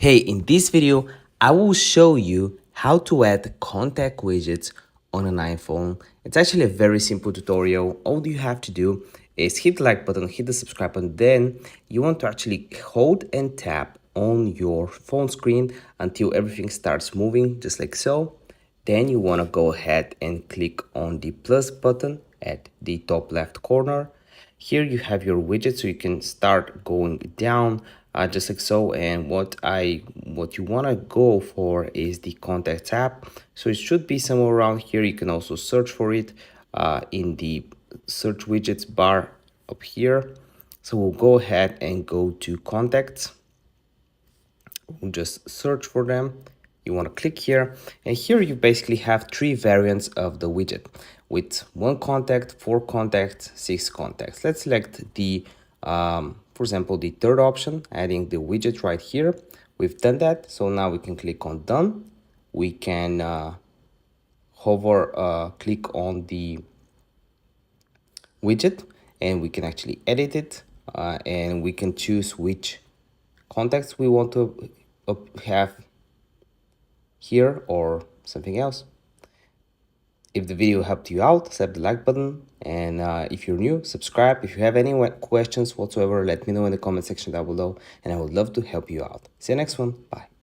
Hey, in this video, I will show you how to add contact widgets on an iPhone. It's actually a very simple tutorial. All you have to do is hit the like button, hit the subscribe button, then you want to actually hold and tap on your phone screen until everything starts moving, just like so. Then you want to go ahead and click on the plus button at the top left corner. Here you have your widget, so you can start going down just like so. And what you want to go for is the contact tab. So it should be somewhere around here. You can also search for it in the search widgets bar up here. So we'll go ahead and go to contacts. We'll just search for them. You want to click here, and here you basically have three variants of the widget with 1 contact, 4 contacts, 6 contacts. Let's select the for example, the third option, adding the widget right here. We've done that, so now we can click on done. We can click on the widget, and we can actually edit it, and we can choose which contacts we want to have here or something else. If the video helped you out, slap the like button, and if you're new, subscribe. If you have any questions whatsoever, let me know in the comment section down below, and I would love to help you out. See you next one. Bye.